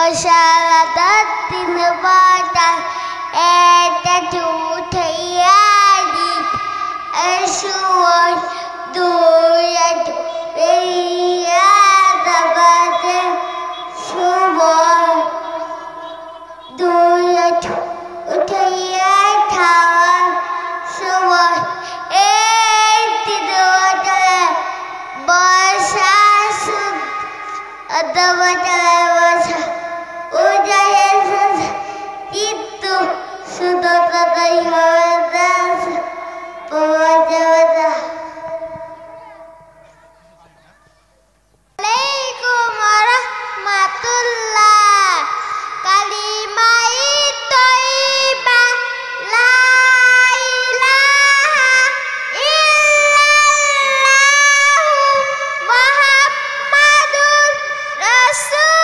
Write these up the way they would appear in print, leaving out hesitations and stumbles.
وشردت نباتا تتوتياني أشوار دورة رياضة بدر شوار دورة وتياتها شوار تدوتا باساسود أدوتا باسا Udaya itu sudah terlihat wajah. Assalamualaikum warahmatullah. Kalimah thayyibah la ilaha illallah Muhammadur Rasul.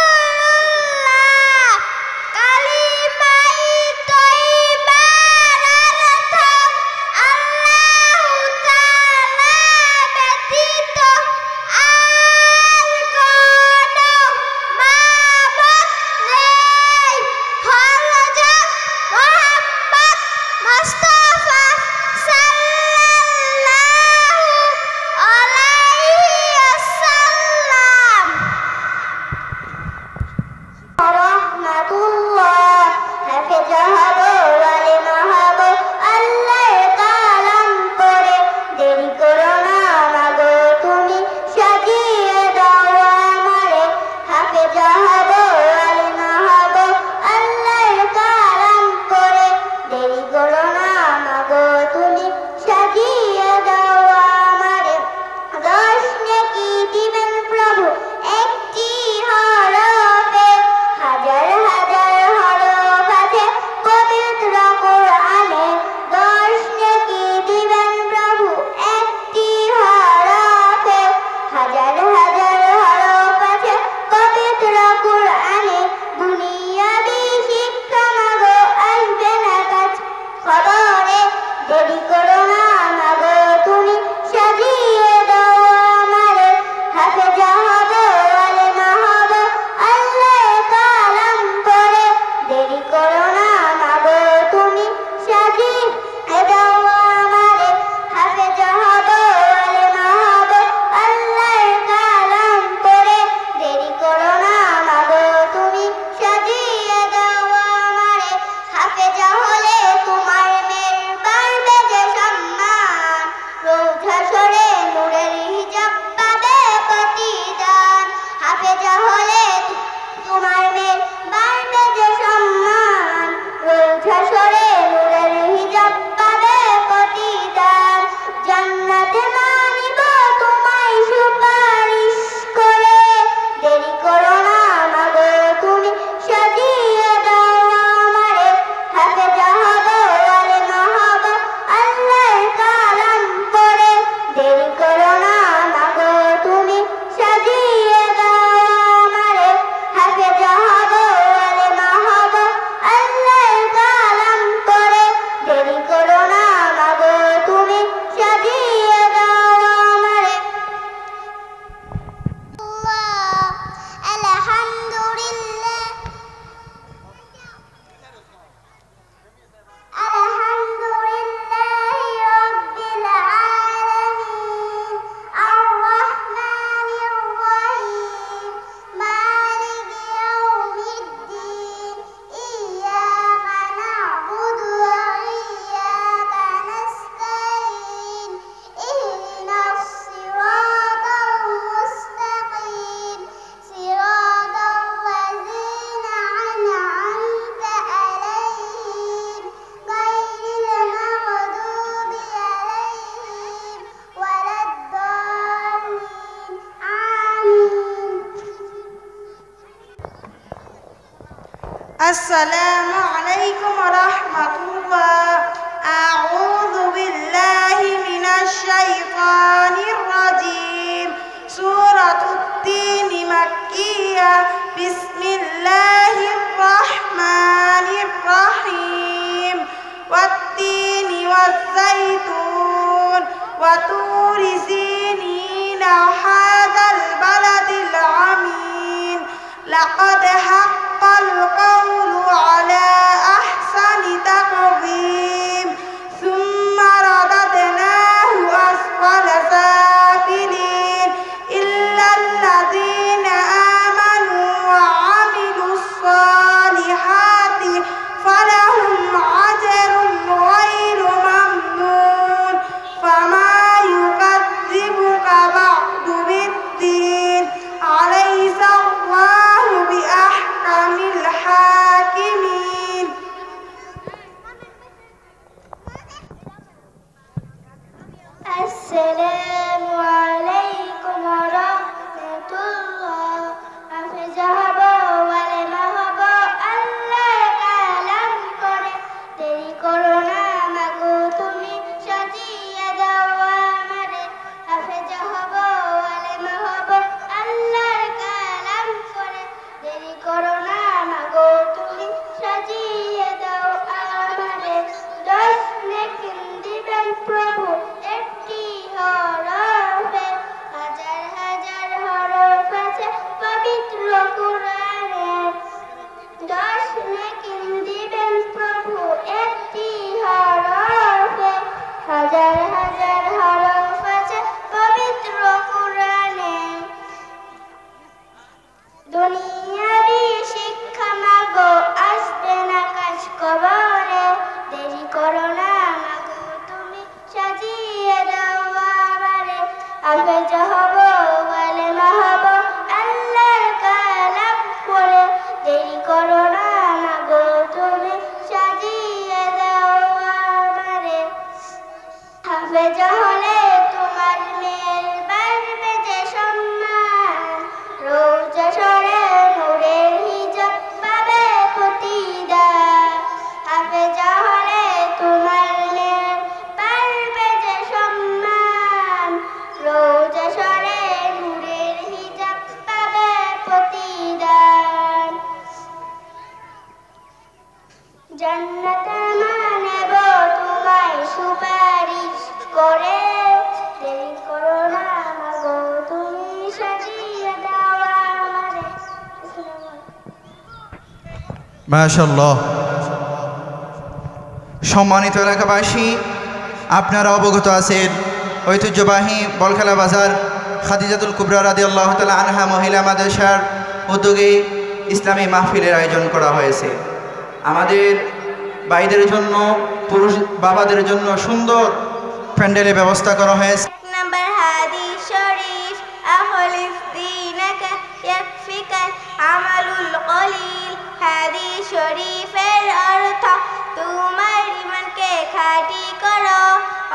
السلام عليكم ورحمة الله. أعوذ بالله من الشيطان الرجيم. سورة التين مكية. بسم الله الرحمن الرحيم. والتين والزيتون وطور سينين وهذا البلد العميم. لقد حق মাশাআল্লাহ। সম্মানিত এলাকাবাসী, আপনারা অবগত আছেন ঐতিহ্যবাহী বলখেলা বাজার খাদিজাতুল কুবরা রাদিয়াল্লাহু তাআলা আনহা মহিলা মাদ্রাসার উদ্যোগে ইসলামী মাহফিলের আয়োজন করা হয়েছে। আমাদের ভাইদের জন্য, পুরুষ বাবাদের জন্য সুন্দর প্যান্ডেলের ব্যবস্থা করা হয়েছে। নম্বর হাদিস শরীফ আখলিস দীনাকা ইয়াকফিকা আমালুল কলিল। হাদিস শরীফের অর্থ তোমার ঈমানকে খাঁটি করো,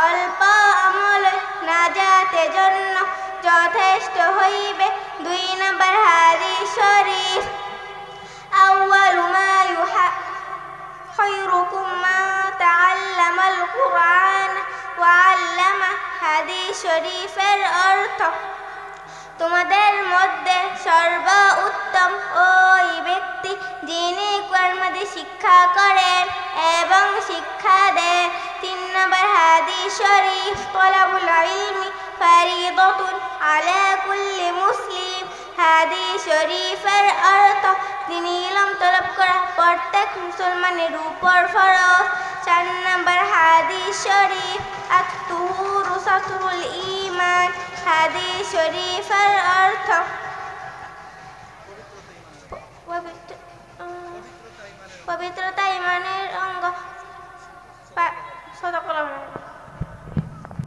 অল্প আমল নাজাতের জন্য যথেষ্ট হইবে। 2 নম্বর হাদিস শরীফ আউয়ালু মা خيركم من تعلم القرآن وعلمه। হাদিস শরীফের অর্থ তোমাদের মধ্যে সর্ব উত্তম ওই ব্যক্তি যিনি কোরআন মাজিদ শিক্ষা করেন এবং শিক্ষা দেন। 3 নম্বর হাদিস শরীফ তলাবুল ইলমি ফারিদাতুন আলা কুল্লি মুসলিম। হাদিস শরীফের অর্থ দিনী ইলম তলব করা প্রত্যেক মুসলমানের উপর ফরজ। 4 নম্বর হাদিস শরীফ আত-তুহুরু সাতরুল ঈমান। হাদিস শরীফের অর্থ পবিত্রতা ঈমানের অঙ্গ। সাদাকাল্লাহ।